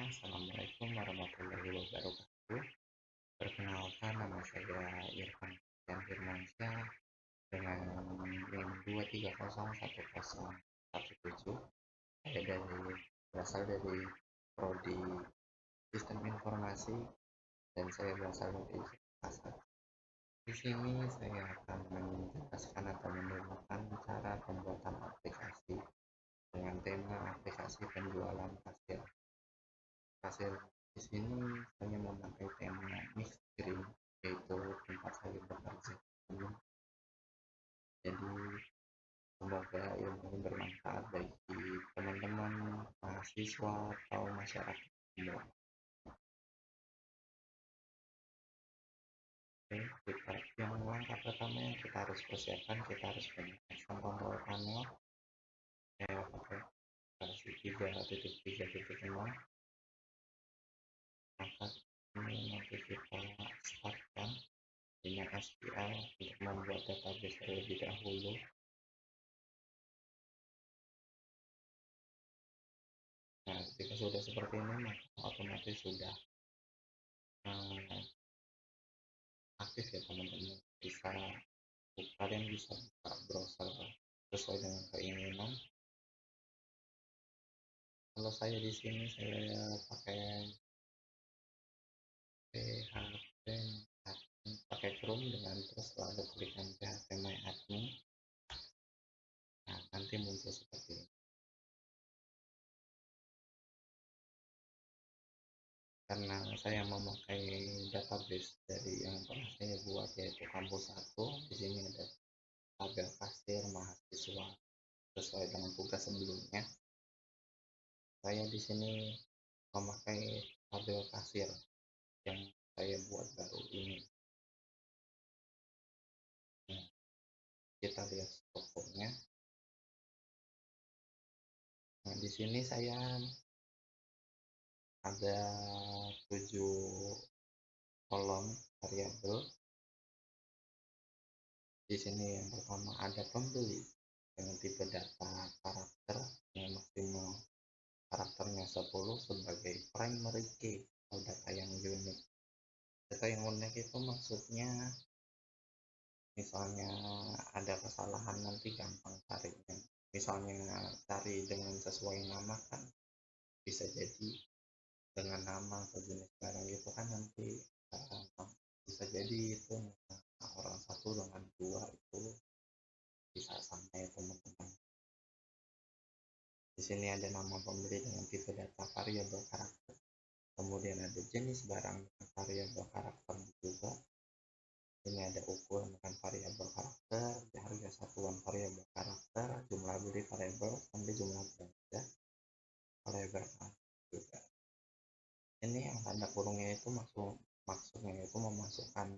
Assalamualaikum warahmatullahi wabarakatuh. Perkenalkan, nama saya Irfan Firmansyah dengan NIM 2301017. Saya berasal dari Prodi Sistem Informasi dan saya berasal dari Jakarta. Di sini saya akan menjelaskan atau menunjukkan cara pembuatan aplikasi dengan tema aplikasi penjualan pasir. Di sini saya memakai tema mix green, yaitu tempat saya bekerja. Jadi semoga ilmu ini bermanfaat bagi teman-teman mahasiswa atau masyarakat umum. Oke, yang langkah pertama yang kita harus persiapkan, kita harus menyiapkan kontrol panel. Saya pakai versi 3.3.0. Maka ini nanti kita startkan dengan SQL untuk membuat database terlebih dahulu. Nah, jika sudah seperti ini, maka otomatis sudah aktif ya teman-teman. Kalian bisa buka browser sesuai dengan keinginan. Kalau saya di sini saya pakai PHP pakai Chrome dengan terus lalu klikkan PHP My Admin. Nah, nanti muncul seperti ini. Karena saya memakai database dari yang pernah saya buat yaitu kampus 1, di sini ada tabel pasir mahasiswa sesuai dengan tugas sebelumnya. Saya di sini memakai tabel pasir yang saya buat baru ini. Nah, kita lihat strukturnya. Nah, di sini saya ada 7 kolom variabel. Di sini yang pertama ada pembeli dengan tipe data karakter yang maksimal karakternya 10 sebagai primary key atau data yang unik. Data yang unik itu maksudnya misalnya ada kesalahan nanti gampang carinya. Misalnya cari dengan sesuai nama kan bisa jadi dengan nama atau jenis barang itu kan nanti bisa jadi itu orang satu dengan dua itu bisa sama ya teman-teman. Di sini ada nama pembeli dengan tipe data variabel karakter. Kemudian ada jenis barang dengan variabel karakter juga. Ini ada ukuran dengan variabel karakter, harga satuan variabel karakter, jumlah beli variabel, sampai jumlah belanja variabel juga. Ini yang tanda kurungnya itu maksudnya itu memasukkan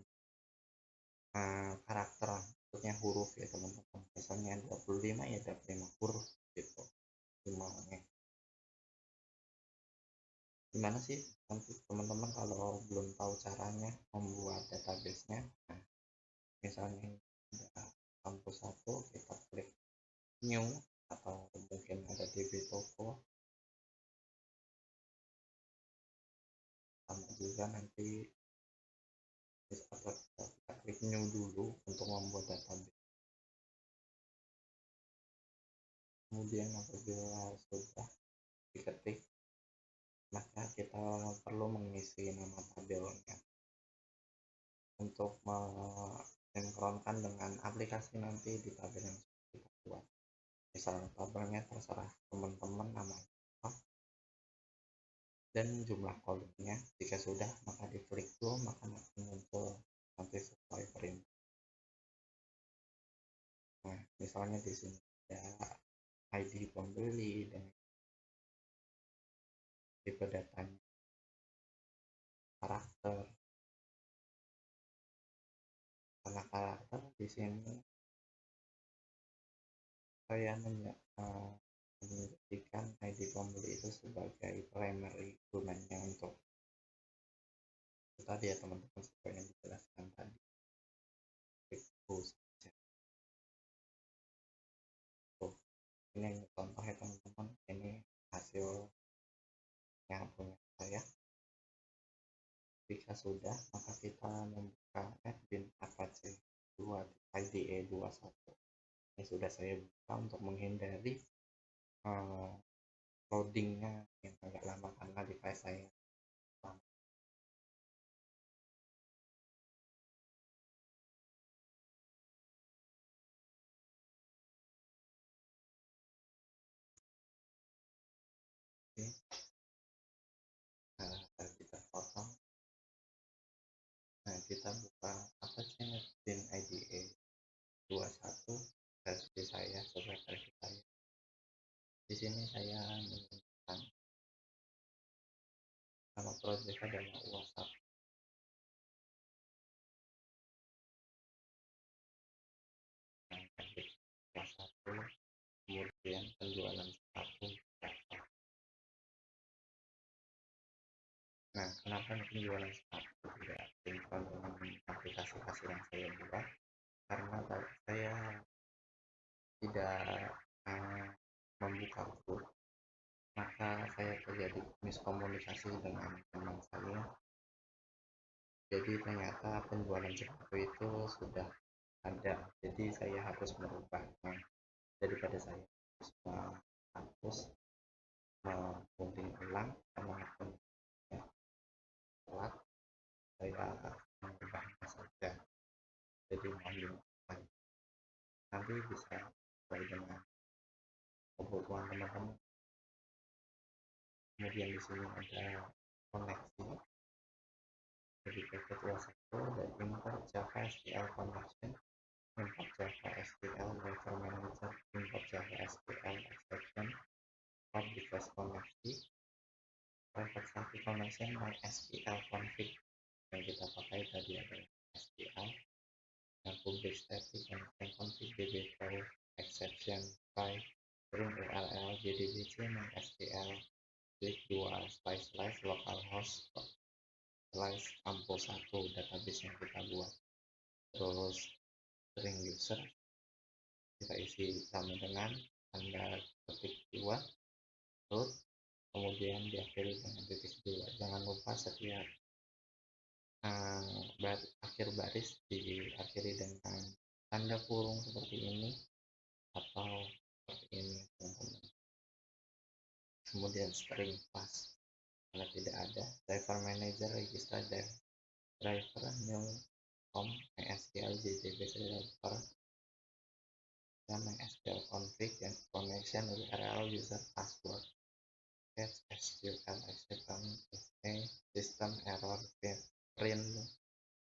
karakter, maksudnya huruf ya teman-teman. Misalnya 25 ya 25 huruf gitu jumlahnya. Gimana sih nanti teman-teman kalau belum tahu caranya membuat database-nya? Nah, misalnya ada kampus 1, kita klik new atau mungkin ada DB Toko, sama juga nanti kita klik new dulu untuk membuat database. Kemudian apabila sudah diketik, maka kita perlu mengisi nama tabelnya untuk mensinkronkan dengan aplikasi nanti di tabel yang kita buat. Misalnya tabelnya terserah teman-teman namanya dan jumlah kolomnya. Jika sudah, maka diklik dulu, maka akan muncul nanti sesuai perintah. Nah, misalnya di sini ada ID pembeli dan tipe datanya karakter. Karena karakter di sini saya menjadikan ID pembeli itu sebagai primary gunanya untuk tadi ya teman-teman, seperti yang dijelaskan tadi. Ini contoh ya teman-teman, ini hasil yang punya saya. Jika sudah, maka kita membuka admin Apache 2 IDE 21. Ini sudah saya buka untuk menghindari loadingnya yang agak lama karena device saya lama. Oke. Nah, kita potong. Nah, kita buka Apache NetBean IDE 21 versi saya sesuai versi saya. Di sini saya menyimpan nama project adalah WhatsApp. Kelas 1, kemudian penjualan sepatu. Nah, kenapa penjualan sepatu tidak sinkron dengan aplikasi hasil yang saya buat? Karena saya tidak membuka grup, maka saya terjadi miskomunikasi dengan teman saya. Jadi ternyata penjualan sepatu itu sudah ada, jadi saya harus merubahnya. Daripada saya harus menghapus, mengunting ulang, karena telat, saya mengubahnya saja. Jadi mengambil nanti bisa sesuai dengan kebutuhan teman-teman. Kemudian di sini ada koneksi dedicated WhatsApp dan import Java SQL connection, import Java SQL driver manager, import Java SQL exception, for device koneksi, private static connection, MySQL config yang kita pakai tadi adalah SQL, dan public static connection config db exception by bring url jdbc MySQL klik 2 slice localhost slice ampul 1 database yang kita buat, terus string user kita isi sama dengan tanda ketik 2 root, kemudian diakhiri dengan titik 2. Jangan lupa setiap akhir baris diakhiri dengan tanda kurung seperti ini atau seperti ini, teman-teman. Kemudian string pass kalau tidak ada, driver manager register driver new MySQL jdbc driver dan MySQL config and connection URL user password get SQL exception system error print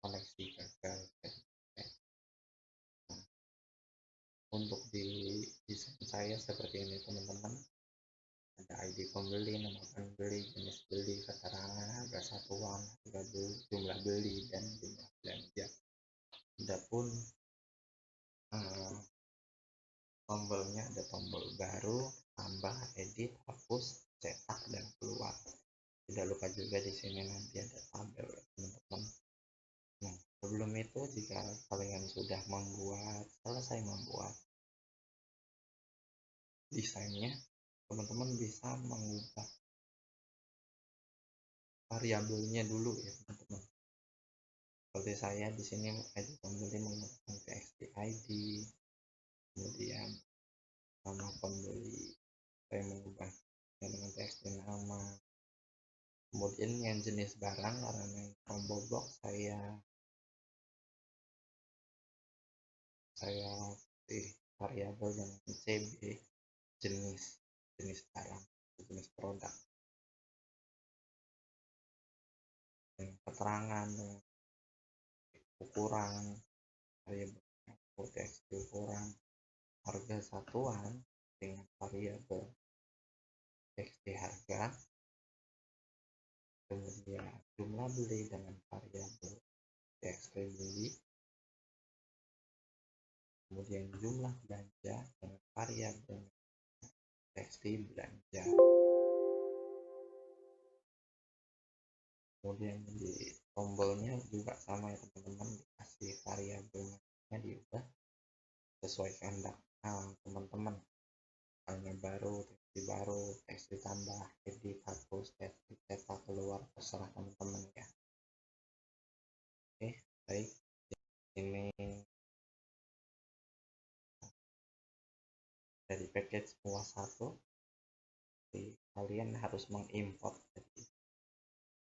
koneksi gagal. Untuk di desain saya seperti ini, teman-teman. Ada ID pembeli, nama pembeli, jenis beli, keterangan harga satuan, harga beli, jumlah beli, dan jumlah belanja. Adapun tombolnya ada tombol baru, tambah, edit, hapus, cetak, dan keluar. Tidak lupa juga di sini nanti ada tabel, teman-teman. Nah, sebelum itu jika kalian sudah selesai membuat desainnya, teman-teman bisa mengubah variabelnya dulu ya, teman-teman. Seperti saya di sini ID pembeli menggunakan txt ID, kemudian nama pembeli saya mengubah dengan txt nama, kemudian yang jenis barang karena combo box saya variabel dengan cb jenis barang, jenis produk, dan keterangan ukuran variabel txt ukuran, harga satuan dengan variabel txt harga, kemudian jumlah beli dengan variabel txt beli, kemudian jumlah belanja dengan variabel txt belanja. Kemudian di tombolnya juga sama ya, teman-teman, dikasih variabelnya diubah sesuai kehendak teman-teman. Hanya baru, teks ditambah, edit, hapus, cetak, keluar, terserah teman-teman ya. package MUA1, jadi kalian harus mengimport jadi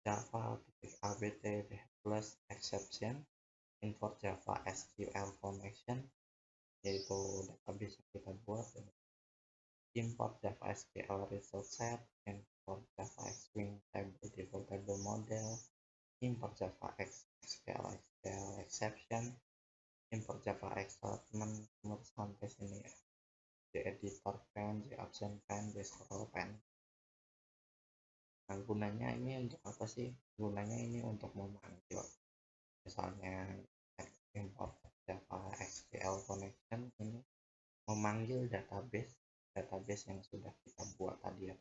Java abt plus exception, import Java SQL connection, yaitu database yang kita buat, import Java SQL result set, import Java Swing table default table model, import Java SQL exception, import Java statement sampai sini ya, di editor pen, di option pen, di scroll pen. Nah, gunanya ini untuk apa sih? Gunanya ini untuk memanggil, misalnya import Java SQL connection ini memanggil database yang sudah kita buat tadi ya.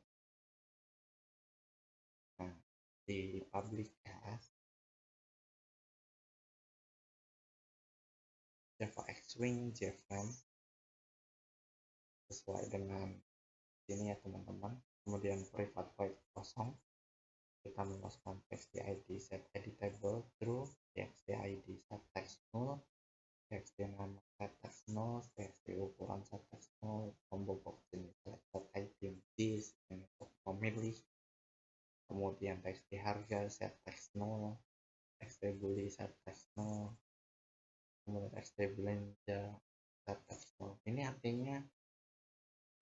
Nah, di public class Java Swing JVM sesuai dengan ini ya teman-teman. Kemudian private void kosong, kita memasukkan txt id set editable true, txt id set text null, txt nama set text null, txt ukuran set text null, combo box jenis set item this untuk memilih, kemudian txt harga set text null, txt beli set text null, kemudian txt belanja set text null. Ini artinya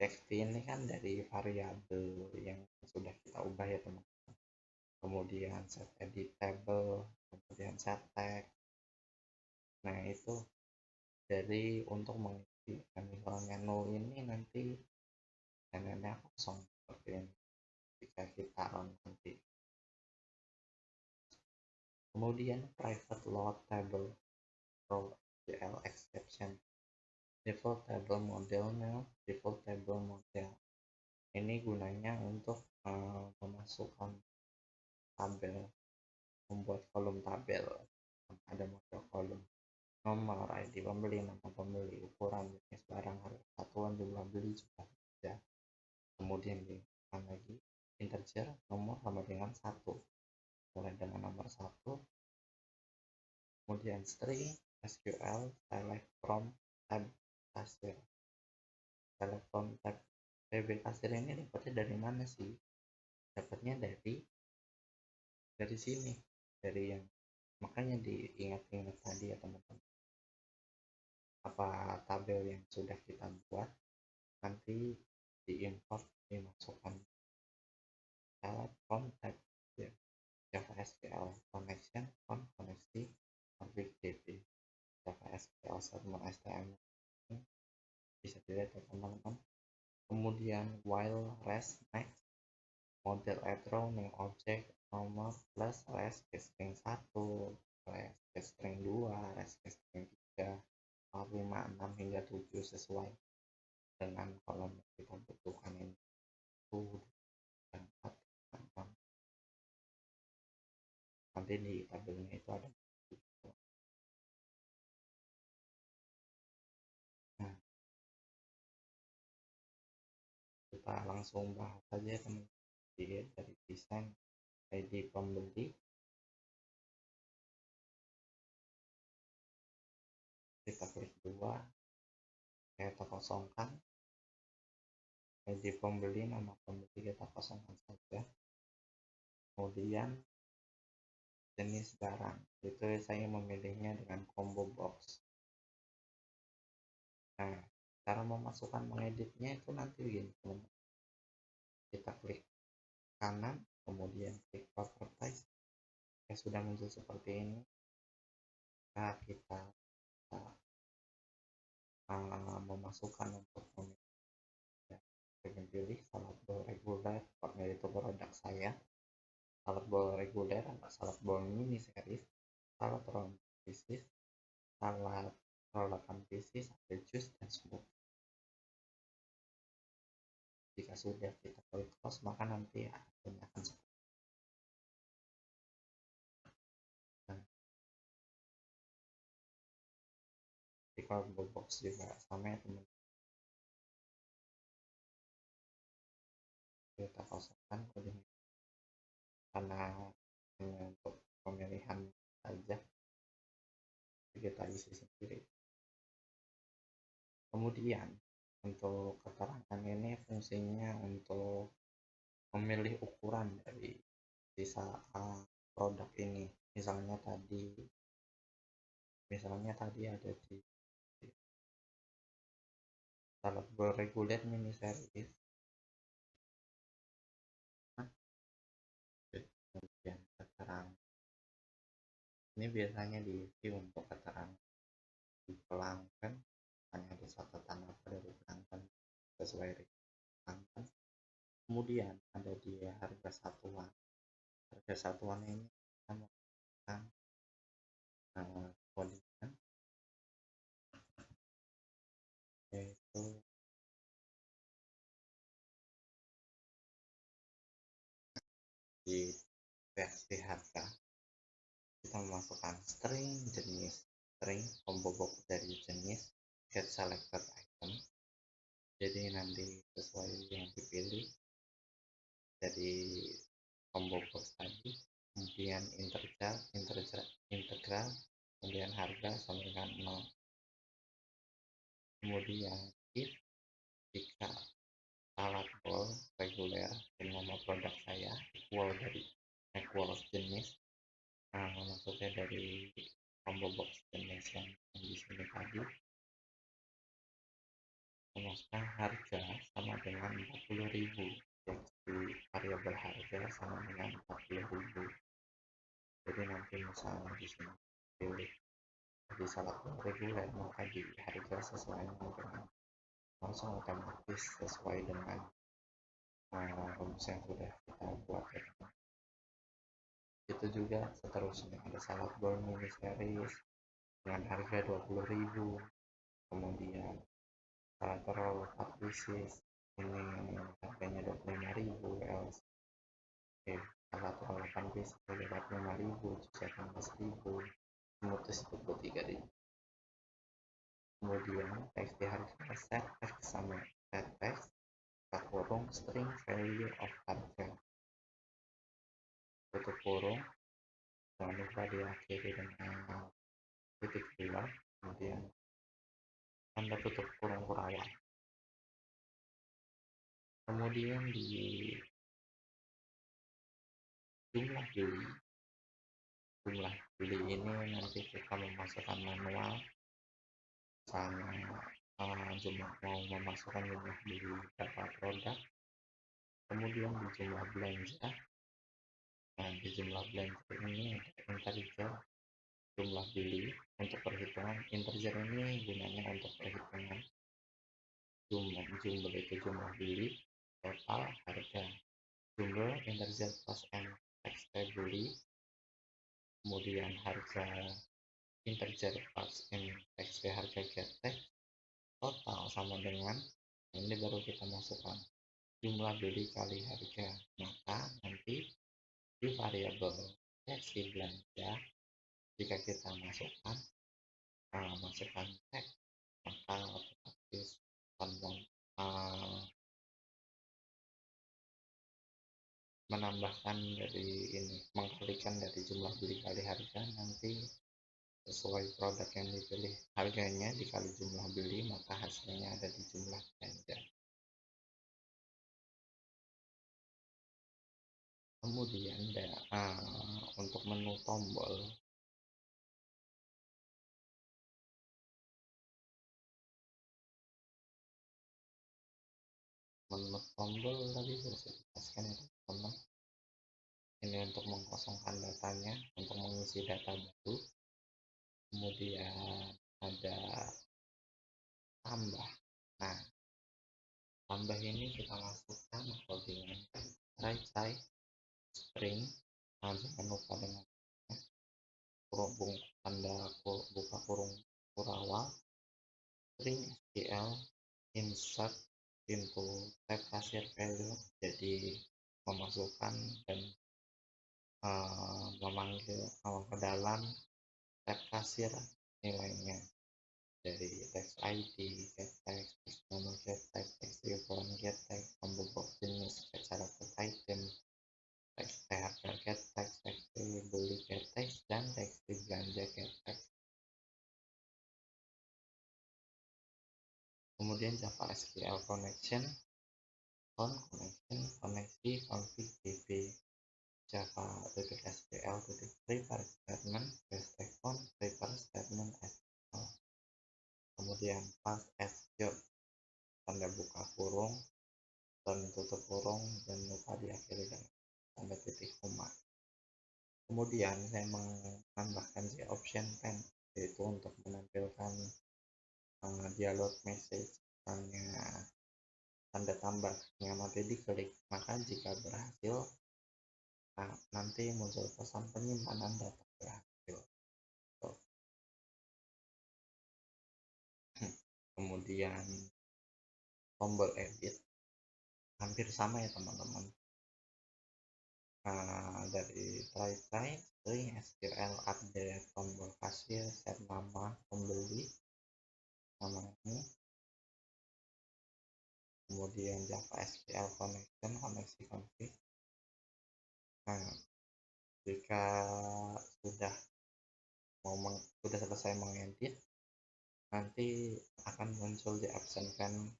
txt ini kan dari variabel yang sudah kita ubah ya teman-teman. Kemudian set editable, kemudian set text. Nah itu dari untuk mengisi, dan misalnya null ini nanti NN-nya kosong seperti ini jika kita run nanti. Kemudian private load table row GL exception, default table modelnya, default table model ini gunanya untuk memasukkan tabel, membuat kolom tabel. Ada model kolom, nomor ID pembeli, nama pembeli, ukuran, jenis barang, harga satuan, jumlah beli, jumlah belanja. Kemudian ditambahkan lagi integer nomor sama dengan 1, mulai dengan nomor 1. Kemudian string SQL select from tab kasir. Select from tab TB kasir ini dapatnya dari mana sih? Dapatnya dari sini, dari yang makanya diingat-ingat tadi ya teman-teman, apa tabel yang sudah kita buat nanti diimport, dimasukkan select from tab ya, Java SQL connection on koneksi config db Java SQL server HTML bisa dilihat ya teman-teman. Kemudian while rest next model attribute new object nomor plus res string 1, res string 2, res string 3, 4, 5, 6 hingga 7 sesuai dengan kolom yang kita butuhkan ini. 1 dan 4 dan 6. Nanti di tabelnya itu ada. Nah, kita langsung bahas saja teman-teman dari desain ID pembeli. Kita klik 2, kita kosongkan ID pembeli, nama pembeli kita kosongkan saja. Kemudian jenis barang itu saya memilihnya dengan combo box. Nah, cara memasukkan mengeditnya itu nanti begini teman-teman. Kita klik kanan, kemudian klik properties, ya sudah muncul seperti ini. Nah, kita memasukkan untuk pilih salad bowl reguler, yaitu produk saya, salad bowl reguler, salad bowl mini series, salad round pieces, salad rollakan pieces, ada jus dan smoothie. Jika sudah kita klik close, maka nanti hasilnya akan seperti di combo box juga sama ya teman. Kita kosongkan kodenya karena untuk pemilihan saja, kita isi sendiri. Kemudian Untuk keterangan ini fungsinya untuk memilih ukuran dari sisa produk ini. Misalnya tadi ada di salad bowl reguler mini series. Kemudian keterangan ini biasanya diisi untuk keterangan di pelanggan, hanya ada catatan apa dari pelanggan sesuai pelanggan. Kemudian ada di harga satuan. Harga satuan ini kita menggunakan kodinya, yaitu di versi harga kita memasukkan string combo box dari jenis get selected item. Jadi nanti sesuai yang dipilih dari combo box tadi, kemudian integral, kemudian harga sama dengan 0. Kemudian jika salad bowl reguler dengan nama produk saya equal jenis, maksudnya dari combo box jenis yang di sini tadi, memasukkan harga sama dengan 40.000. Jadi variabel harga sama dengan 40.000. Jadi nanti misalnya di sini pilih di salad bowl reguler, maka di harga sesuai dengan langsung otomatis sesuai dengan rumus yang sudah kita buat ya. Itu juga seterusnya ada salad bowl mini series dengan harga 20.000, kemudian salad roll 4 pieces ini harganya 25.000, salad roll 8 pieces 25.000, juga 18.000, smoothies 23.000. Kemudian teks di harga set teks sama set teks kurung string value of harga tutup kurung, jangan lupa diakhiri dengan titik 2, kemudian tanda tutup kurung kurawal. Kemudian di jumlah beli ini nanti kita memasukkan manual, misalnya mau memasukkan jumlah beli berapa produk. Kemudian di jumlah belanja, di jumlah belanja ini integer jumlah beli untuk perhitungan. Integer ini gunanya untuk perhitungan jumlah itu jumlah beli, total, harga. Jumlah integer plus n teks beli, kemudian harga integer plus n teks harga get text, total sama dengan ini baru kita masukkan jumlah beli kali harga. Maka nanti di variabel versi belanja jika kita masukkan teks, maka otomatis menambahkan dari ini, mengkalikan dari jumlah beli kali harga, nanti sesuai produk yang dipilih harganya dikali jumlah beli, maka hasilnya ada di jumlah belanja. Kemudian untuk menu tombol, tadi sudah saya jelaskan ya teman-teman. Ini untuk mengkosongkan datanya, untuk mengisi data baru. Kemudian ada tambah. Nah, tambah ini kita masukkan dengan right side string, jangan lupa dengan tanda buka kurung kurawal, string SQL insert into tab kasir value, jadi memasukkan dan memanggil ke dalam tab kasir nilainya dari text ID, get text, text nama get text, text ribbon get text, combo box jenis, get selected item, text harga get text, text beli get text, dan text belanja get text. Kemudian kemudian Java SQL connection, koneksi config db Java SQL prepare statement prepare statement SQL, kemudian pass as job tanda buka kurung dan tutup kurung dan lupa diakhiri dengan tanda titik koma. Kemudian saya menambahkan the option pen, yaitu untuk menampilkan dialog message tanda tambah yang nanti diklik, maka jika berhasil nanti muncul pesan penyimpanan data berhasil. Kemudian tombol edit hampir sama ya teman-teman, dari try string SQL update tombol kasir, set nama pembeli nama ini, kemudian Java SQL connection koneksi config. Jika sudah selesai mengedit, nanti akan muncul di absen pen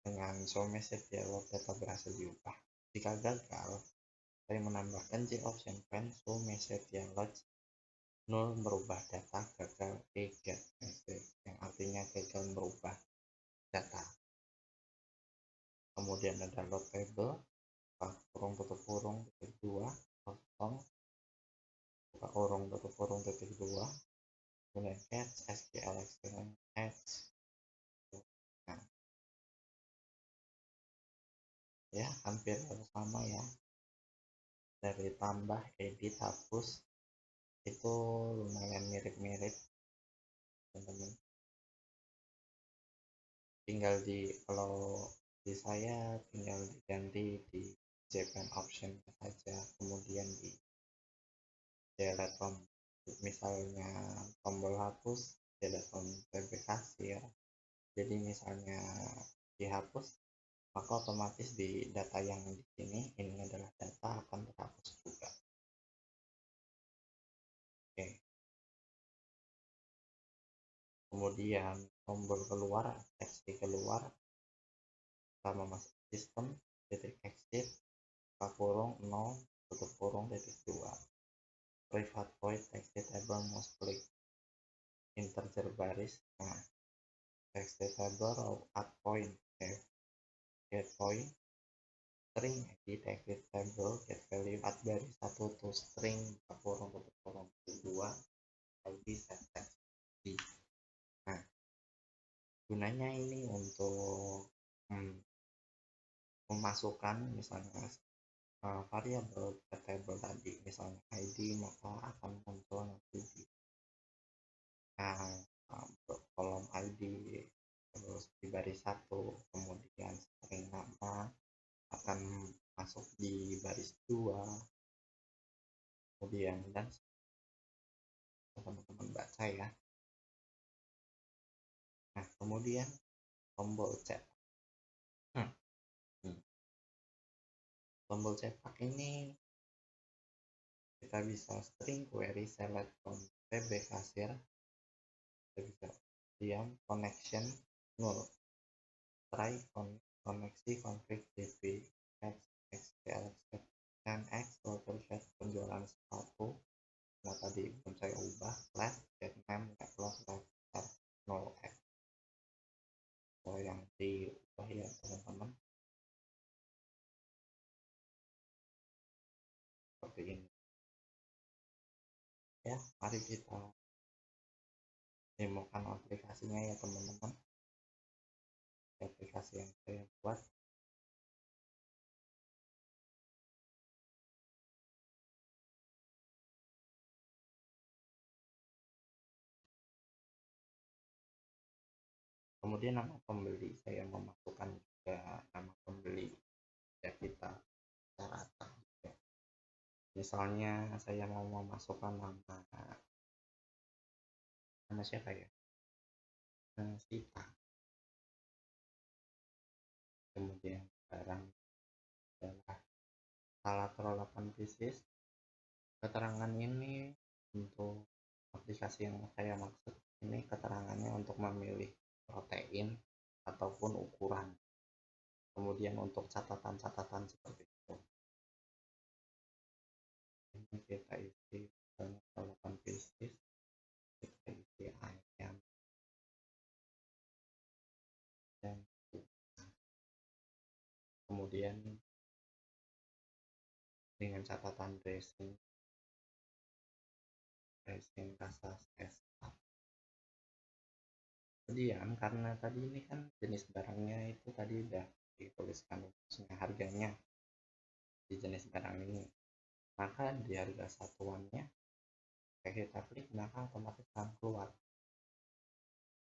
dengan show message dialog data berhasil diubah. Jika gagal, saya menambahkan the option pen show message dialog null merubah data gagal get message, yang artinya gagal merubah data. Kemudian ada load table kurung tutup kurung titik 2 kosong buka kurung tutup kurung titik 2, kemudian catch SQL extension catch. Nah, ya hampir sama ya, dari tambah edit hapus itu lumayan mirip-mirip teman-teman. Tinggal kalau di saya tinggal diganti di Japan option saja, kemudian di delete misalnya tombol hapus delete TB kasir. Jadi misalnya dihapus, maka otomatis di data yang di sini ini adalah data akan terhapus juga. Oke. Kemudian tombol keluar, exit keluar, sama masuk sistem titik exit buka kurung 0 tutup kurung titik 2, private void exit table mouse click integer baris. Nah, exit table add point get point string edit exit table get value add baris 1 to string buka kurung tutup kurung titik 2 id set text. Nah, gunanya ini untuk memasukkan misalnya variabel table tadi, misalnya ID, maka akan muncul nanti di kolom ID, terus di baris 1, kemudian string nama akan masuk di baris 2, kemudian dan teman-teman baca ya. Nah, kemudian tombol cetak. Tombol cetak ini kita bisa string query select from TB kasir, kita bisa diam connection null, try koneksi config db x xl dan x watershed penjualan sepatu. Nah, tadi belum saya ubah flash get name loss left 0x. Yang diubah ya teman-teman, seperti ini ya. Mari kita demokan aplikasinya ya teman-teman, aplikasi yang saya buat. Kemudian nama pembeli, saya memasukkan juga nama pembeli ya, kita cara ya. Misalnya saya mau memasukkan nama siapa ya, Sita. Kemudian barang adalah salah 8 pieces. Keterangan ini untuk aplikasi yang saya maksud ini keterangannya untuk memilih protein ataupun ukuran. Kemudian untuk catatan-catatan seperti itu. Ini kita isi melakukan bisnis, kita isi ayam dan kemudian dengan catatan dressing rasa es. Kemudian karena tadi ini kan jenis barangnya itu tadi udah dituliskan maksudnya harganya di jenis barang ini, maka di harga satuannya kita klik maka otomatis akan keluar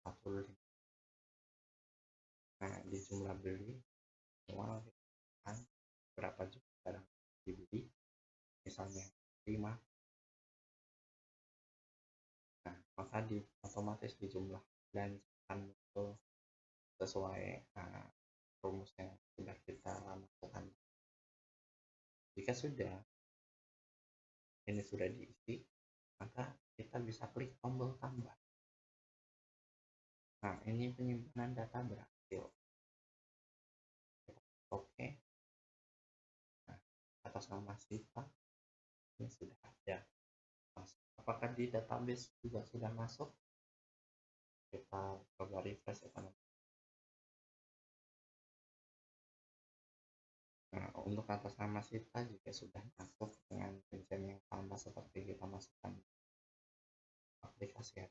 45. Nah di jumlah beli semua kan berapa jumlah barang dibeli, misalnya 5, nah maka otomatis dijumlah dan akan muncul sesuai rumus yang sudah kita lakukan. Jika sudah ini sudah diisi, maka kita bisa klik tombol tambah. Nah ini penyimpanan data berhasil. Oke. Nah, atas nama Sita ini sudah ada. Apakah di database juga sudah masuk? Kita coba refresh ya teman. Nah, untuk atas nama Sita juga sudah masuk dengan rincian yang sama seperti kita masukkan aplikasi.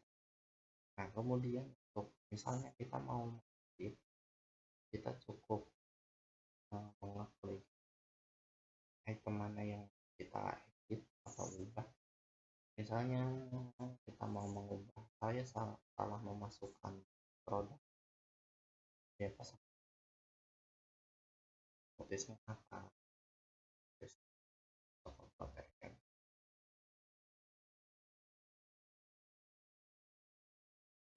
Nah, kemudian untuk misalnya kita mau edit, kita cukup mengeklik item mana yang kita edit atau ubah. Misalnya kita mau mengubah, saya salah memasukkan produk, ya pasang notisnya apa,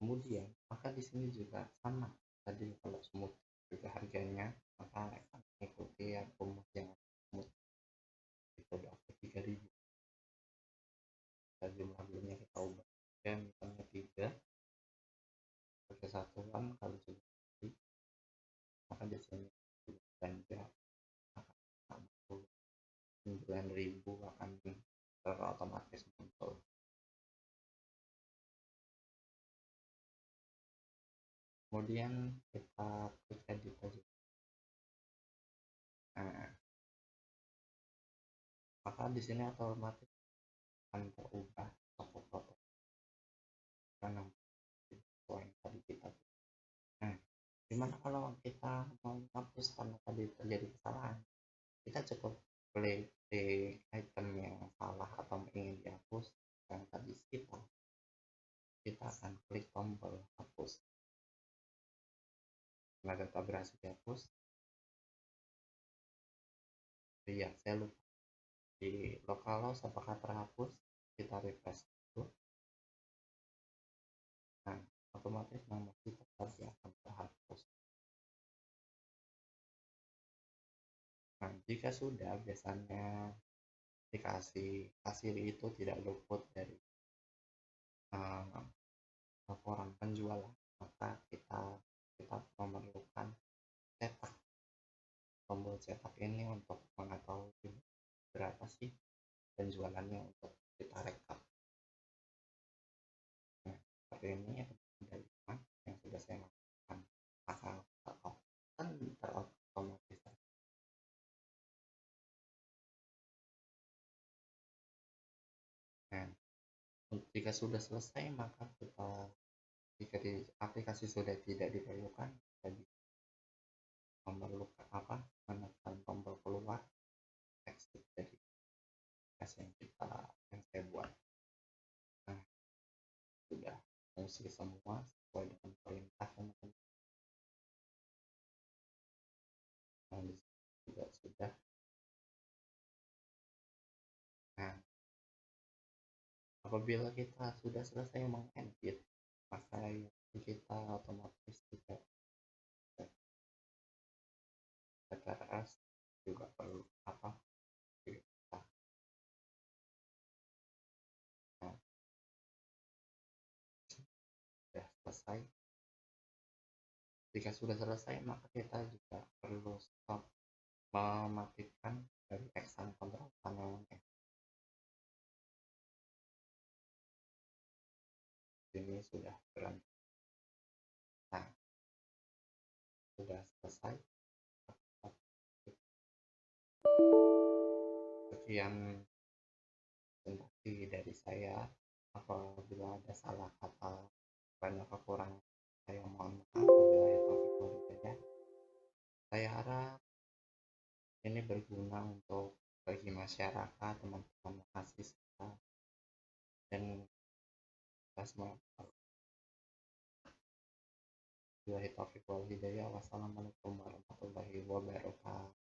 kemudian maka di sini juga sama tadi, kalau smooth juga harganya maka akan mengikuti rumus yang smooth itu dapat 3.000. Dan jumlah belinya kita ubah ya, misalnya 3 sebagai satuan kalau sudah beli maka biasanya belanja akan 9.000 akan otomatis muncul. Kemudian kita klik edit aja. Nah, maka di sini otomatis akan terubah toko foto karena yang tadi kita. Nah, gimana kalau kita mau hapus karena tadi terjadi kesalahan? Kita cukup klik di item yang salah atau ingin dihapus yang tadi kita akan klik tombol hapus. Nah, data berhasil dihapus. Iya, saya lupa di localhost apakah terhapus, kita refresh dulu. Nah, otomatis nama kita pasti akan terhapus. Nah, jika sudah, biasanya aplikasi kasir itu tidak luput dari laporan penjualan, maka kita memerlukan cetak. Tombol cetak ini untuk mengetahui berapa sih penjualannya untuk kita rekap. Nah, seperti ini ada 5 yang sudah saya lakukan, maka kan terotomatis. Nah, jika sudah selesai maka jika di aplikasi sudah tidak diperlukan, jadi memerlukan menekan tombol keluar, exit dari aplikasi yang saya buat. Nah, sudah fungsi semua sesuai dengan perintah teman-teman. Nah, juga sudah. Nah, apabila kita sudah selesai mengedit, maka kita otomatis juga CTRS juga perlu kita. Nah, sudah selesai. Jika sudah selesai, maka kita juga perlu stop, mematikan dari action pemberontakan yang ini sudah berhenti. Nah, sudah selesai. Sekian presentasi dari saya. Apabila ada salah kata, banyak kekurangan, saya mohon maaf. Wabillahi taufiq wal hidayah. Saya harap ini berguna untuk bagi masyarakat, teman-teman mahasiswa, dan kita semua. Wabillahi taufiq wal hidayah. Wassalamualaikum warahmatullahi wabarakatuh.